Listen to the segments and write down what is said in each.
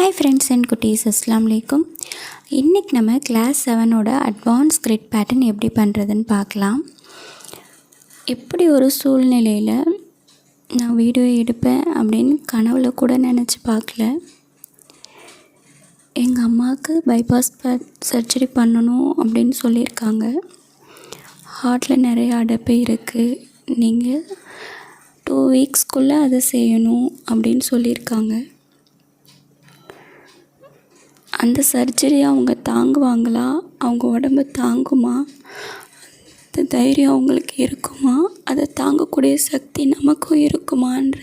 Hi friends and குட்டீஸ், அஸ்ஸலாமு அலைக்கும். இன்றைக்கி நம்ம கிளாஸ் 7ஓட அட்வான்ஸ் கிரிட் பேட்டர்ன் எப்படி பண்ணுறதுன்னு பார்க்கலாம். எப்படி ஒரு சூழ்நிலையில் நான் வீடியோ எடுப்பேன் அப்படின்னு கனவுல கூட நினச்சி பார்க்கல. எங்கள் அம்மாவுக்கு பைபாஸ் சர்ஜரி பண்ணணும் அப்படின்னு சொல்லியிருக்காங்க. ஹார்ட்டில் நிறைய அடைப்பு இருக்குது, நீங்கள் 2 வீக்ஸ்க்குள்ளே அதை செய்யணும் அப்படின்னு சொல்லியிருக்காங்க. அந்த சர்ஜரி அவங்க தாங்குவாங்களா, அவங்க உடம்பு தாங்குமா, அந்த தைரியம் அவங்களுக்கு இருக்குமா, அதை தாங்கக்கூடிய சக்தி நமக்கும் இருக்குமான்ற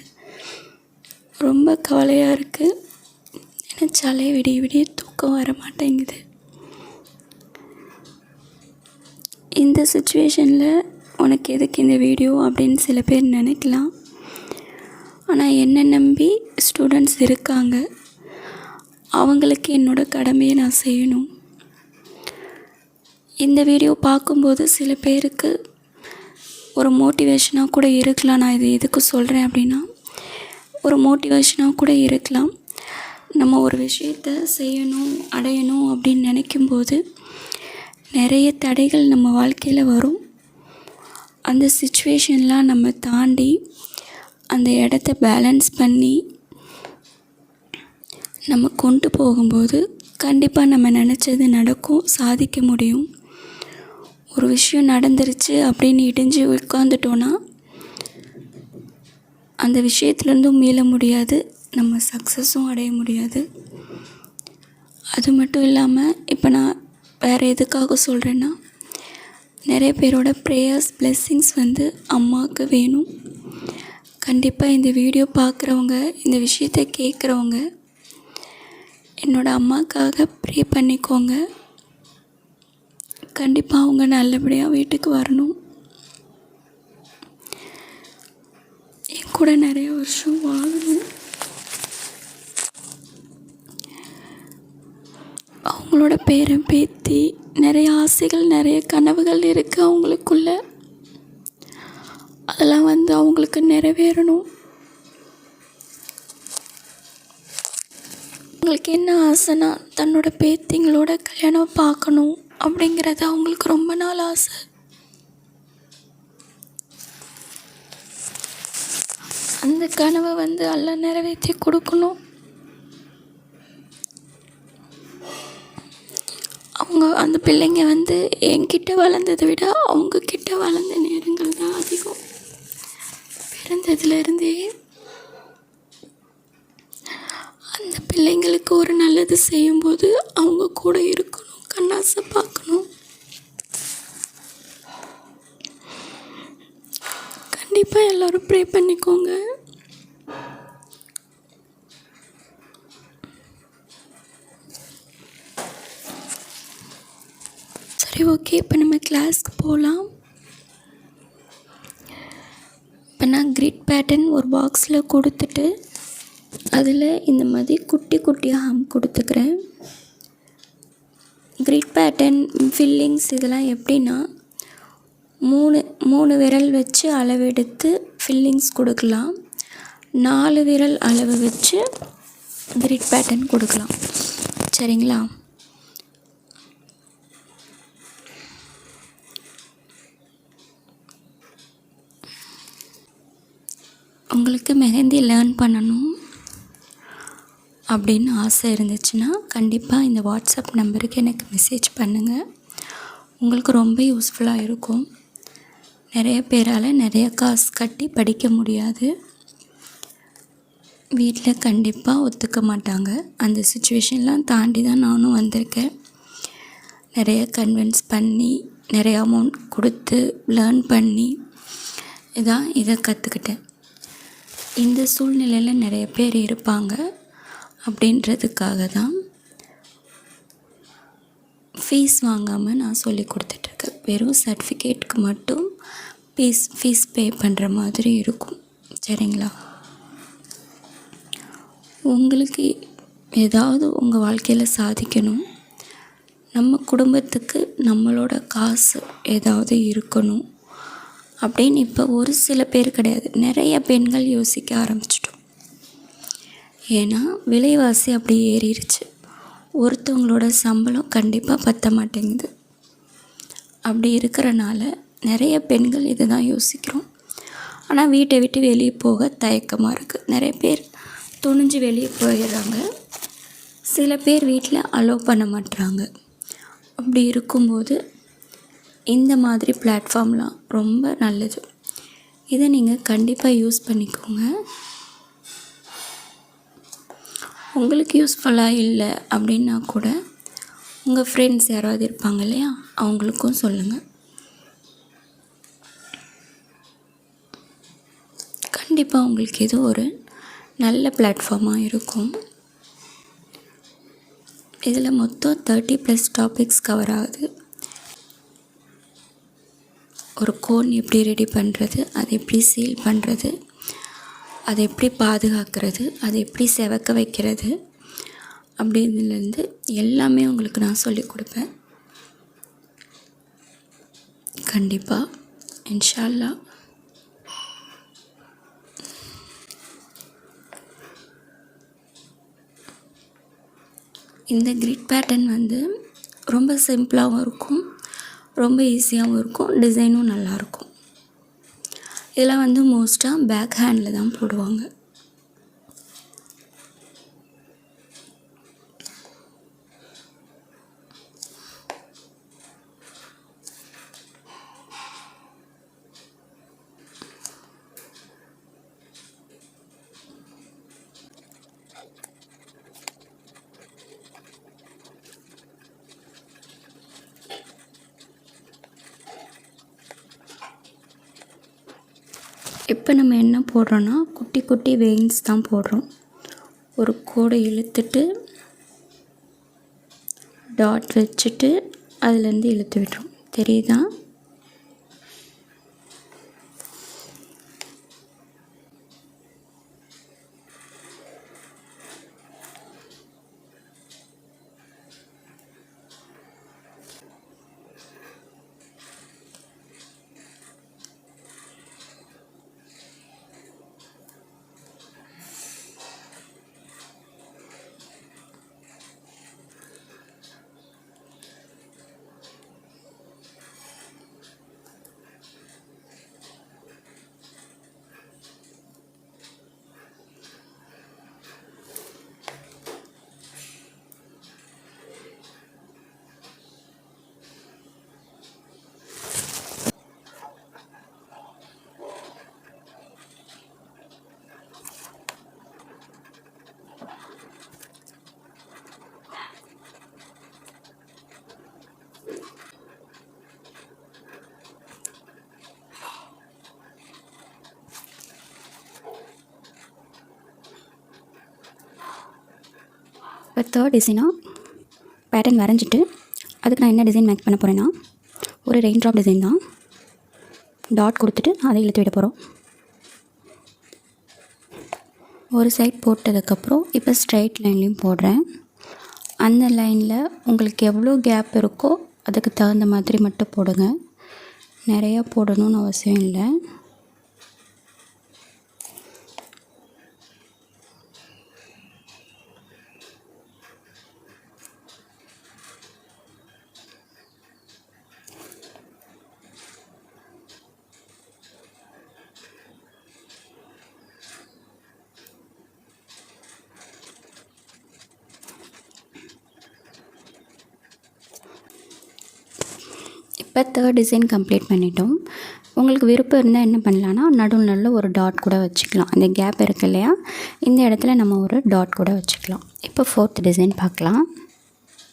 ரொம்ப கவலையாக இருக்குது. நினச்சாலே விடிய விடிய தூக்கம் வர மாட்டேங்குது. இந்த சுச்சுவேஷனில் உனக்கு எதுக்கு இந்த வீடியோ அப்படின்னு சில பேர் நினைக்கலாம். ஆனால் என்னை நம்பி ஸ்டூடெண்ட்ஸ் இருக்காங்க, அவங்களுக்கு என்னோடய கடமையை நான் செய்யணும். இந்த வீடியோ பார்க்கும்போது சில பேருக்கு ஒரு மோட்டிவேஷனாக கூட இருக்கலாம். நான் இது எதுக்கு சொல்கிறேன் அப்படின்னா, ஒரு மோட்டிவேஷனாக கூட இருக்கலாம். நம்ம ஒரு விஷயத்தை செய்யணும், அடையணும் அப்படின்னு நினைக்கும்போது நிறைய தடைகள் நம்ம வாழ்க்கையில் வரும். அந்த சிச்சுவேஷன்லாம் நம்ம தாண்டி அந்த இடத்த பேலன்ஸ் பண்ணி நம்ம கொண்டு போகும்போது கண்டிப்பாக நம்ம நினச்சது நடக்கும், சாதிக்க முடியும். ஒரு விஷயம் நடந்துருச்சு அப்படின்னு இடிஞ்சு உட்காந்துட்டோன்னா அந்த விஷயத்துலேருந்தும் மீள முடியாது, நம்ம சக்ஸஸும் அடைய முடியாது. அது மட்டும் இல்லாமல் இப்போ நான் வேறு எதுக்காக சொல்கிறேன்னா, நிறைய பேரோட ப்ரேயர்ஸ் பிளெஸ்ஸிங்ஸ் அம்மாவுக்கு வேணும். கண்டிப்பாக இந்த வீடியோ பார்க்குறவங்க, இந்த விஷயத்தை கேட்குறவங்க என்னோடய அம்மாவுக்காக ப்ரே பண்ணிக்கோங்க. கண்டிப்பாக அவங்க நல்லபடியாக வீட்டுக்கு வரணும். என் கூட நிறைய வருஷம் வாழணும். அவங்களோட பேரன் பேத்தி, நிறைய ஆசைகள், நிறைய கனவுகள் இருக்குது அவங்களுக்குள்ள. அதெல்லாம் அவங்களுக்கு நிறைவேறணும். அவங்களுக்கு என்ன ஆசைனா, தன்னோட பேத்திங்களோட கல்யாணம் பார்க்கணும் அப்படிங்கிறது அவங்களுக்கு ரொம்ப நாள் ஆசை. அந்த கனவை அல்லாஹ் நிறைவேற்றி கொடுக்கணும். அவங்க அந்த பிள்ளைங்க என்கிட்ட வளர்ந்ததை விட அவங்க கிட்ட வளர்ந்த நேரங்கள் தான் அதிகம். பிறந்ததுலேருந்தே அந்த பிள்ளைங்களுக்கு ஒரு நல்லது செய்யும்போது அவங்க கூட இருக்கணும், கண்ணாசை பார்க்கணும். கண்டிப்பாக எல்லோரும் ப்ரே பண்ணிக்கோங்க. சரி, ஓகே, இப்போ நம்ம கிளாஸ்க்கு போகலாம். இப்போ நான் கிரிட் பேட்டர்ன் ஒரு பாக்ஸில் கொடுத்துட்டு அதில் இந்த மாதிரி குட்டி குட்டியாக ஹம் கொடுத்துக்கிறேன். கிரிட் பேட்டர்ன் ஃபில்லிங்ஸ் இதெல்லாம் எப்படின்னா, மூணு விரல் வச்சு அளவெடுத்து ஃபில்லிங்ஸ் கொடுக்கலாம். 4 விரல் அளவு வச்சு கிரிட் பேட்டர்ன் கொடுக்கலாம். சரிங்களா? உங்களுக்கு மெஹந்தி லேர்ன் பண்ணணும் அப்படின்னு ஆசை இருந்துச்சுன்னா கண்டிப்பாக இந்த வாட்ஸ்அப் நம்பருக்கு எனக்கு மெசேஜ் பண்ணுங்கள். உங்களுக்கு ரொம்ப யூஸ்ஃபுல்லாக இருக்கும். நிறைய பேரால் நிறைய காசு கட்டி படிக்க முடியாது. வீட்டில் கண்டிப்பாக ஒத்துக்க மாட்டாங்க. அந்த சுச்சுவேஷன்லாம் தாண்டி தான் நானும் வந்திருக்கேன். நிறைய கன்வின்ஸ் பண்ணி, நிறைய அமௌண்ட் கொடுத்து லேர்ன் பண்ணி இதை கற்றுக்கிட்டேன். இந்த சூழ்நிலையில் நிறைய பேர் இருப்பாங்க அப்படின்றதுக்காக தான் ஃபீஸ் வாங்காமல் நான் சொல்லி கொடுத்துட்ருக்கேன். வெறும் சர்டிஃபிகேட்டுக்கு மட்டும் ஃபீஸ் பே பண்ணுற மாதிரி இருக்கும். சரிங்களா? உங்களுக்கு ஏதாவது உங்கள் வாழ்க்கையில் சாதிக்கணும், நம்ம குடும்பத்துக்கு நம்மளோட காசு ஏதாவது இருக்கணும் அப்படின்னு இப்போ ஒரு சில பேர் கிடையாது, நிறைய பெண்கள் யோசிக்க ஆரம்பிச்சிட்டோம். ஏன்னா விலைவாசி அப்படி ஏறிடுச்சு. ஒருத்தவங்களோட சம்பளம் கண்டிப்பாக பத்த மாட்டேங்குது. அப்படி இருக்கிறனால நிறைய பெண்கள் இதை தான் யோசிக்கிறோம். ஆனால் வீட்டை விட்டு வெளியே போக தயக்கமாக இருக்குது. நிறைய பேர் துணிஞ்சு வெளியே போயிடுறாங்க. சில பேர் வீட்டில் அலோவ் பண்ண மாட்டுறாங்க. அப்படி இருக்கும்போது இந்த மாதிரி பிளாட்ஃபார்ம்லாம் ரொம்ப நல்லது. இதை நீங்கள் கண்டிப்பாக யூஸ் பண்ணிக்கோங்க. உங்களுக்கு யூஸ்ஃபுல்லாக இல்லை அப்படின்னா கூட உங்கள் ஃப்ரெண்ட்ஸ் யாராவது இருப்பாங்க இல்லையா, அவங்களுக்கும் சொல்லுங்கள். கண்டிப்பாக உங்களுக்கு இது ஒரு நல்ல பிளாட்ஃபார்மாக இருக்கும். இதில் மொத்தம் 30+ டாபிக்ஸ் கவர் ஆகுது. ஒரு கோன் எப்படி ரெடி பண்ணுறது, அதை எப்படி சீல் பண்ணுறது, அதை எப்படி பாதுகாக்கிறது, அதை எப்படி செவக்க வைக்கிறது அப்படின்னுலேருந்து எல்லாமே உங்களுக்கு நான் சொல்லிக் கொடுப்பேன். கண்டிப்பாக இன்ஷா அல்லாஹ். இந்த கிரிட் பேட்டர்ன் ரொம்ப சிம்பிளாகவும் இருக்கும், ரொம்ப ஈஸியாகவும் இருக்கும், டிசைனும் நல்லாயிருக்கும். இதெல்லாம் மோஸ்ட்டாக பேக் ஹேண்டில் தான் போடுவாங்க. இப்போ நம்ம என்ன போடுறோன்னா, குட்டி குட்டி வெயின்ஸ் தான் போடுறோம். ஒரு கோடை இழுத்துட்டு டாட் வச்சுட்டு அதுலேருந்து இழுத்து விடுறோம். தெரியுதா? இப்போ தேர்ட் டிசைனாக பேட்டர்ன் வரைஞ்சிட்டு அதுக்கு நான் என்ன டிசைன் மேக் பண்ண போகிறேன்னா, ஒரு ரெயின் ட்ராப் டிசைன் தான். டாட் கொடுத்துட்டு அதை இழுத்து விட போகிறோம். ஒரு சைட் போட்டதுக்கப்புறம் இப்போ ஸ்ட்ரைட் லைன்லேயும் போடுறேன். அந்த லைனில் உங்களுக்கு எவ்வளோ கேப் இருக்கோ அதுக்கு தகுந்த மாதிரி மட்டும் போடுங்க. நிறையா போடணும்னு அவசியம் இல்லை. இப்போ தேர்ட் டிசைன் கம்ப்ளீட் பண்ணிட்டோம். உங்களுக்கு விருப்பம் இருந்தால் என்ன பண்ணலான்னா, நடுவில் ஒரு டாட் கூட வச்சுக்கலாம். அந்த கேப் இருக்கு இல்லையா, இந்த இடத்துல நம்ம ஒரு டாட் கூட வச்சுக்கலாம். இப்போ ஃபோர்த் டிசைன் பார்க்கலாம்.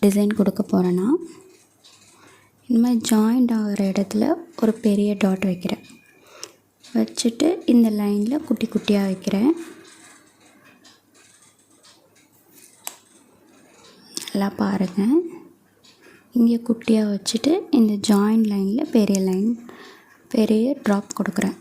டிசைன் கொடுக்க போகிறேன்னா, இந்த மாதிரி ஜாயிண்ட் ஆகிற இடத்துல ஒரு பெரிய டாட் வைக்கிறேன். வச்சுட்டு இந்த லைனில் குட்டி குட்டியாக வைக்கிறேன். நல்லா பாருங்கள். இங்கே குட்டியாக வச்சுட்டு இந்த ஜாயிண்ட் லைனில் பெரிய ட்ராப் கொடுக்குறேன்.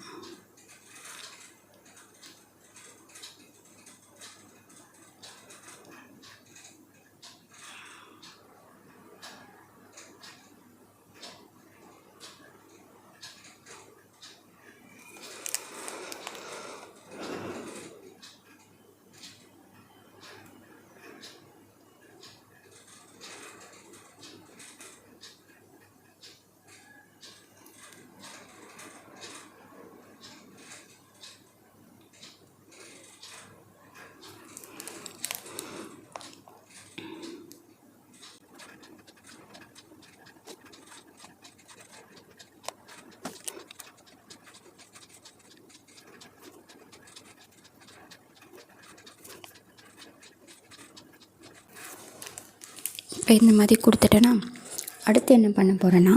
இப்போ இந்த மாதிரி கொடுத்துட்டேன்னா அடுத்து என்ன பண்ண போகிறேன்னா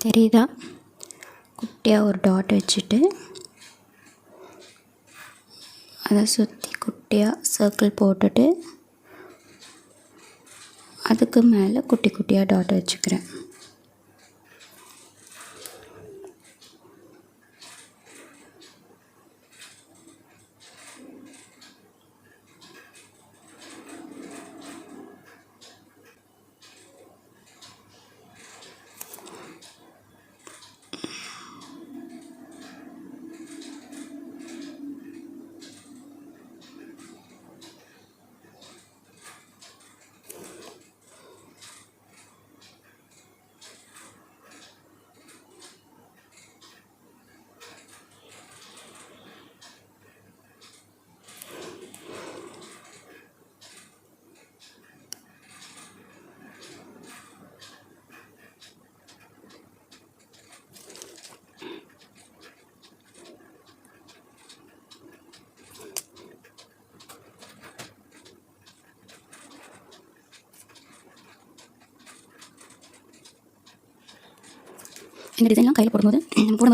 தெரியுதா, குட்டியாக ஒரு டாட் வச்சுட்டு அதை சுற்றி குட்டியாக சர்க்கிள் போட்டுட்டு அதுக்கு மேலே குட்டி குட்டியாக டாட் வச்சுக்கிறேன். இந்த டிசைன்லாம் கையில் போடும்போது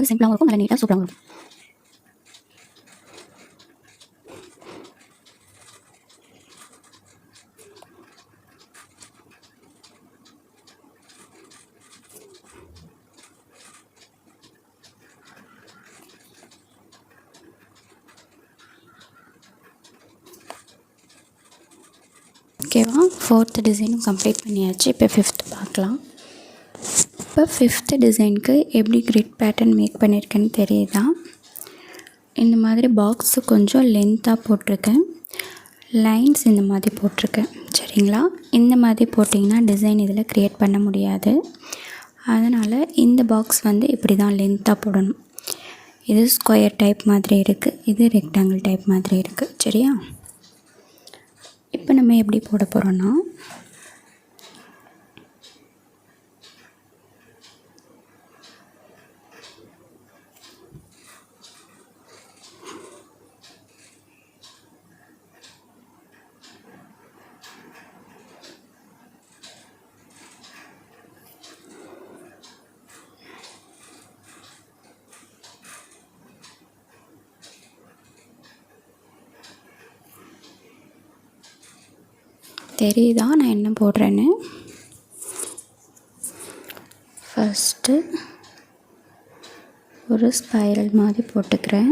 சிம்பிளாகவும் இருக்கும், நல்லா நீட்டாக சூப்பராகவும் இருக்கும். ஓகேவா, 4th டிசைனும் கம்ப்ளீட் பண்ணியாச்சு. இப்போ 5th பார்க்கலாம். இப்போ 5th டிசைனுக்கு எப்படி கிரிட் பேட்டர்ன் மேக் பண்ணியிருக்கேன்னு தெரியுதா? இந்த மாதிரி பாக்ஸு கொஞ்சம் லென்த்தாக போட்டிருக்கேன், லைன்ஸ் இந்த மாதிரி போட்டிருக்கேன். சரிங்களா, இந்த மாதிரி போட்டிங்கன்னா டிசைன் இதில் க்ரியேட் பண்ண முடியாது. அதனால் இந்த பாக்ஸ் வந்து இப்படி தான் லென்த்தாக போடணும். இது ஸ்கொயர் டைப் மாதிரி இருக்குது, இது ரெக்டாங்கிள் டைப் மாதிரி இருக்குது. சரியா, இப்போ நம்ம எப்படி போட போகிறோன்னா தெரியுதா நான் என்ன போடுறேன்னு? ஃபஸ்ட்டு ஒரு ஸ்பைரல் மாதிரி போட்டுக்கிறேன்,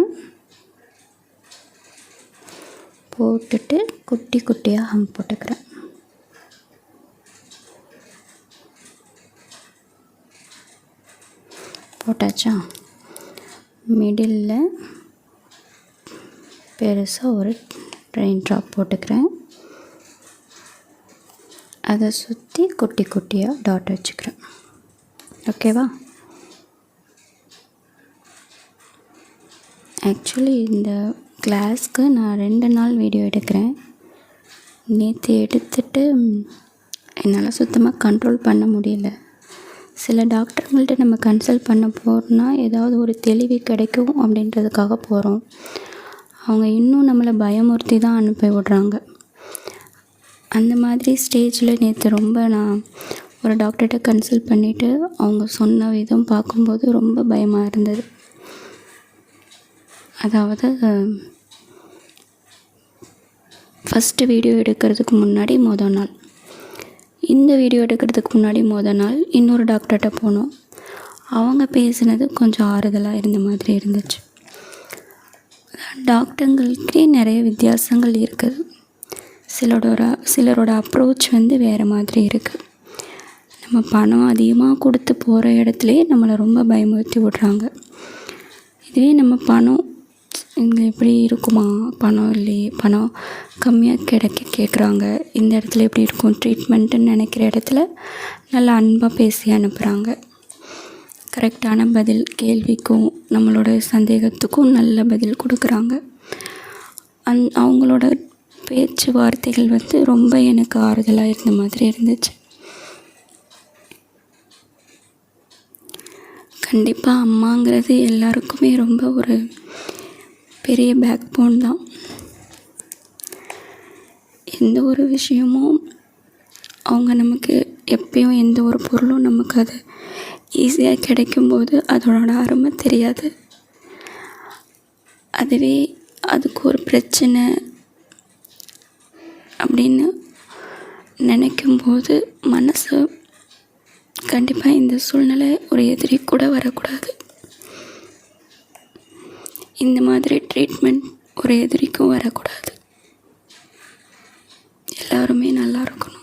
போட்டுட்டு குட்டி குட்டியாக ஹம் போட்டுக்கிறேன். போட்டாச்சா? மிடில் பெருசாக ஒரு ரெயின் ட்ராப் போட்டுக்கிறேன், அதை சுற்றி குட்டி குட்டியாக டாட் வச்சுக்கிறேன். ஓகேவா, ஆக்சுவலி இந்த கிளாஸ்க்கு நான் 2 நாள் வீடியோ எடுக்கிறேன். நேற்று எடுத்துட்டு என்னால் சுத்தமாக கண்ட்ரோல் பண்ண முடியல. சில டாக்டருங்கள்ட்ட நம்ம கன்சல்ட் பண்ண போகிறோன்னா ஏதாவது ஒரு தெளிவு கிடைக்கும் அப்படின்றதுக்காக போகிறோம். அவங்க இன்னும் நம்மளை பயமுறுத்தி தான் அனுப்பி விடுறாங்க. அந்த மாதிரி ஸ்டேஜில் நேற்று ரொம்ப நான் ஒரு டாக்டர்கிட்ட கன்சல்ட் பண்ணிவிட்டு அவங்க சொன்ன விதம் பார்க்கும்போது ரொம்ப பயமாக இருந்தது. அதாவது ஃபஸ்ட்டு வீடியோ எடுக்கிறதுக்கு முன்னாடி நாள், இந்த வீடியோ எடுக்கிறதுக்கு முன்னாடி நாள் இன்னொரு டாக்டர்கிட்ட போனோம். அவங்க பேசுனது கொஞ்சம் ஆறுதலாக இருந்த மாதிரி இருந்துச்சு. டாக்டருங்களுக்கே நிறைய வித்தியாசங்கள் இருக்குது. சிலரோட அப்ரோச் வந்து வேறு மாதிரி இருக்குது. நம்ம பணம் அதிகமாக கொடுத்து போகிற இடத்துலையே நம்மளை ரொம்ப பயமுறுத்தி விட்றாங்க. இதுவே நம்ம பணம் இங்கே எப்படி இருக்குமா, பணம் இல்லையே, பணம் கம்மியாக கேட்குறாங்க, இந்த இடத்துல எப்படி இருக்கும் ட்ரீட்மெண்ட்டுன்னு நினைக்கிற இடத்துல நல்லா அன்பாக பேசி அனுப்புகிறாங்க. கரெக்டான பதில், கேள்விக்கும் நம்மளோட சந்தேகத்துக்கும் நல்ல பதில் கொடுக்குறாங்க. அவங்களோட பேச்சு வார்த்தைகள் வந்து ரொம்ப எனக்கு ஆறுதலாக இருந்த மாதிரி இருந்துச்சு. கண்டிப்பாக அம்மாங்கிறது எல்லாருக்குமே ரொம்ப ஒரு பெரிய பேக் போன் தான். எந்த ஒரு விஷயமும் அவங்க நமக்கு எப்பயும் எந்த ஒரு பொருளும் நமக்கு அது ஈஸியாக கிடைக்கும்போது அதோட அருமை தெரியாது. அதுவே அதுக்கு ஒரு பிரச்சனை அப்படின்னு நினைக்கும்போது மனசு கண்டிப்பாக இந்த சூழ்நிலை ஒரு எதிரி கூட வரக்கூடாது. இந்த மாதிரி ட்ரீட்மெண்ட் ஒரு எதிரிக்கும் வரக்கூடாது. எல்லாருமே நல்லா இருக்கணும்.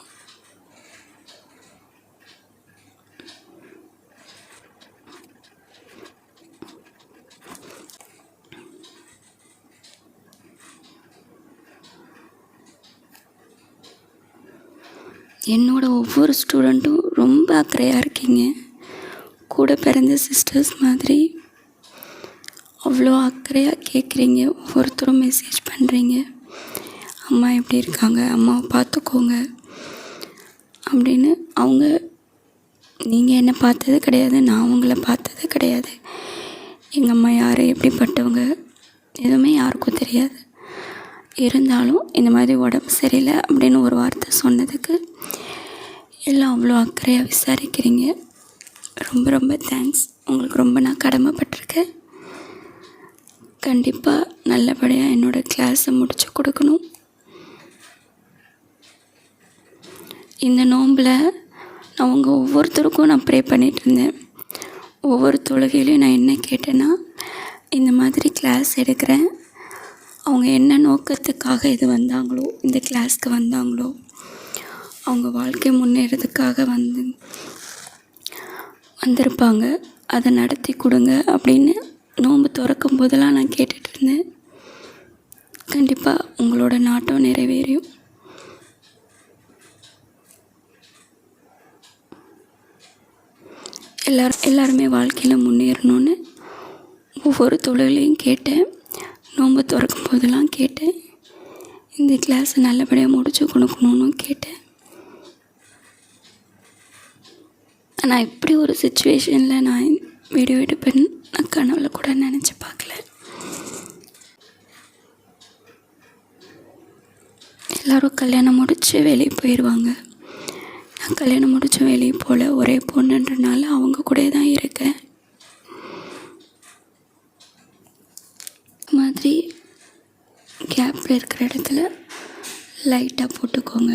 என்னோடய ஒவ்வொரு ஸ்டூடெண்ட்டும் ரொம்ப அக்கறையாக இருக்கீங்க. கூட பிறந்த சிஸ்டர்ஸ் மாதிரி அவ்வளோ அக்கறையாக கேட்குறீங்க. ஒவ்வொருத்தரும் மெசேஜ் பண்ணுறீங்க, அம்மா எப்படி இருக்காங்க, அம்மாவை பார்த்துக்கோங்க அப்படின்னு. நீங்கள் என்னை பார்த்தது கிடையாது, நான் உங்களை பார்த்தது கிடையாது. எங்கள் அம்மா யார், எப்படிப்பட்டவங்க எதுவுமே யாருக்கும் தெரியாது. இருந்தாலும் இந்த மாதிரி உடம்பு சரியில்லை அப்படின்னு ஒரு வார்த்தை சொன்னதுக்கு எல்லாம் அவ்வளோ அக்கறையாக விசாரிக்கிறீங்க. ரொம்ப ரொம்ப தேங்க்ஸ். உங்களுக்கு ரொம்ப நான் கடமைப்பட்டிருக்கேன். கண்டிப்பாக நல்லபடியாக என்னோடய கிளாஸை முடித்து கொடுக்கணும். இந்த நோம்பில் நான் உங்கள் ஒவ்வொருத்தருக்கும் நான் ப்ரே பண்ணிகிட்டு இருந்தேன். ஒவ்வொரு தொழுகையிலையும் நான் என்ன கேட்டேன்னா, இந்த மாதிரி கிளாஸ் எடுக்கிறேன், அவங்க என்ன நோக்கத்துக்காக இது வந்தாங்களோ, இந்த கிளாஸ்க்கு வந்தாங்களோ, அவங்க வாழ்க்கை முன்னேறதுக்காக வந்திருப்பாங்க, அதை நடத்தி கொடுங்க அப்படின்னு நோன்பு திறக்கும் போதெல்லாம் நான் கேட்டுட்ருந்தேன். கண்டிப்பாக உங்களோட நாட்டம் நிறைவேறும். எல்லாருமே வாழ்க்கையில் முன்னேறணும்னு ஒவ்வொரு தொழிலையும் கேட்டேன். நோன்பு திறக்கும் போதெல்லாம் கேட்டேன். இந்த கிளாஸை நல்லபடியாக முடிச்சு கொடுக்கணுன்னு கேட்டேன். ஆனால் இப்படி ஒரு சுச்சுவேஷனில் நான் வீடியோ எடுப்பேன்னு நான் கனவுல கூட நினச்சி பார்க்கல. எல்லோரும் கல்யாணம் முடித்து வெளியே போயிடுவாங்க. நான் கல்யாணம் முடித்து வெளியே போகல. ஒரே பொண்ணுன்றனால அவங்க கூட தான் இருக்கேன். மாதிரி கேப்பில் இருக்கிற இடத்துல லைட்டாக போட்டுக்கோங்க.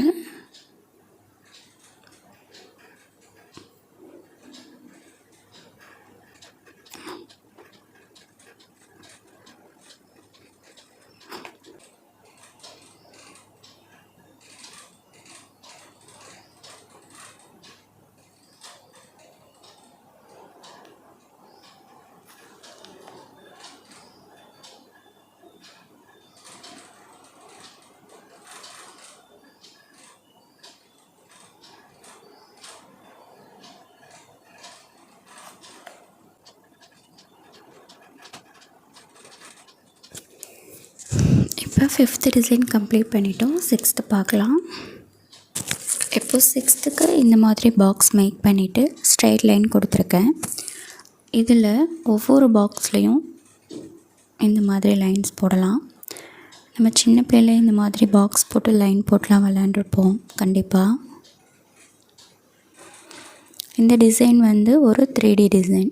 இப்போ 5th டிசைன் கம்ப்ளீட் பண்ணிட்டோம். 6th பார்க்கலாம். இப்போது 6th இந்த மாதிரி பாக்ஸ் மேக் பண்ணிவிட்டு ஸ்ட்ரைட் லைன் கொடுத்துருக்கேன். இதில் ஒவ்வொரு பாக்ஸ்லேயும் இந்த மாதிரி லைன்ஸ் போடலாம். நம்ம சின்ன பிள்ளைல இந்த மாதிரி பாக்ஸ் போட்டு லைன் போட்டுலாம் விளையாண்டுருப்போம். கண்டிப்பாக இந்த டிசைன் வந்து ஒரு 3D டிசைன்.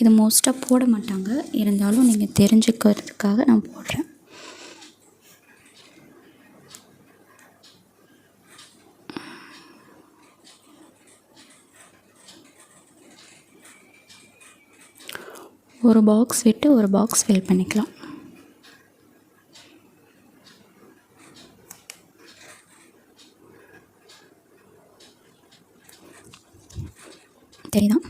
இது மோஸ்ட்டாக போட மாட்டாங்க, இருந்தாலும் நீங்கள் தெரிஞ்சுக்கிறதுக்காக நான் போடுறேன். ஒரு பாக்ஸ் விட்டு ஒரு பாக்ஸ் ஃபில் பண்ணிக்கலாம். தெரியுதா?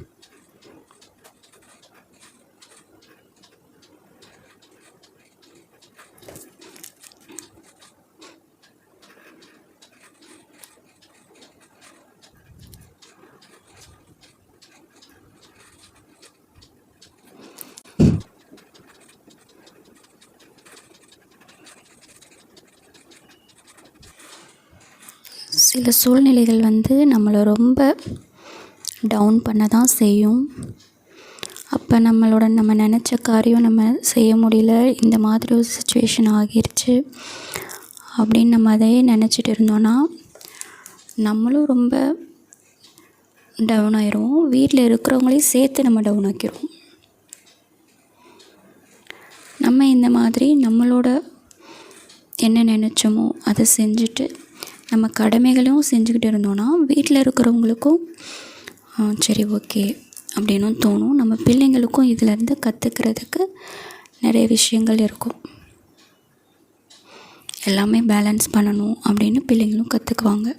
சில சூழ்நிலைகள் நம்மளை ரொம்ப டவுன் பண்ண தான் செய்யும். அப்போ நம்ம நினச்ச காரியம் நம்ம செய்ய முடியல, இந்த மாதிரி ஒரு சுச்சுவேஷன் ஆகிருச்சு அப்படின்னு நம்ம அதையே நினச்சிட்டு இருந்தோன்னா நம்மளும் ரொம்ப டவுன் ஆயிடுவோம். வீட்டில் இருக்கிறவங்களையும் சேர்த்து நம்ம டவுன் ஆக்கிடுவோம். நம்ம இந்த மாதிரி நம்மளோட என்ன நினச்சோமோ அதை செஞ்சுட்டு நம்ம கடமைகளையும் செஞ்சுக்கிட்டு இருந்தோன்னா வீட்டில் இருக்கிறவங்களுக்கும் சரி ஓகே அப்படின்னும் தோணும். நம்ம பிள்ளைங்களுக்கும் இதிலேருந்து கற்றுக்கிறதுக்கு நிறைய விஷயங்கள் இருக்கும். எல்லாமே பேலன்ஸ் பண்ணணும் அப்படின்னு பிள்ளைங்களும் கற்றுக்குவாங்க.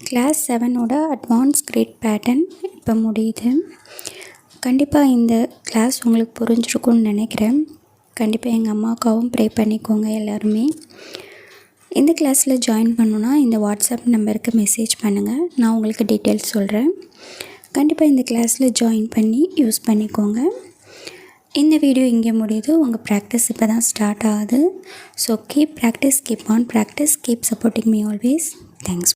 கிளாஸ் 7ஓட அட்வான்ஸ் கிரேட் பேட்டர்ன் இப்போ முடியுது. கண்டிப்பாக இந்த கிளாஸ் உங்களுக்கு புரிஞ்சிருக்கும்னு நினைக்கிறேன். கண்டிப்பாக எங்கள் அம்மாவுக்காகவும் ப்ரே பண்ணிக்கோங்க எல்லாருமே. இந்த கிளாஸில் ஜாயின் பண்ணணுன்னா இந்த வாட்ஸ்அப் நம்பருக்கு மெசேஜ் பண்ணுங்கள், நான் உங்களுக்கு டீட்டெயில்ஸ் சொல்கிறேன். கண்டிப்பாக இந்த கிளாஸில் ஜாயின் பண்ணி யூஸ் பண்ணிக்கோங்க. இந்த வீடியோ இங்கே முடியுது. உங்கள் ப்ராக்டிஸ் இப்போ தான் ஸ்டார்ட் ஆகுது. So keep practice, keep on practice, keep supporting me always. Thanks.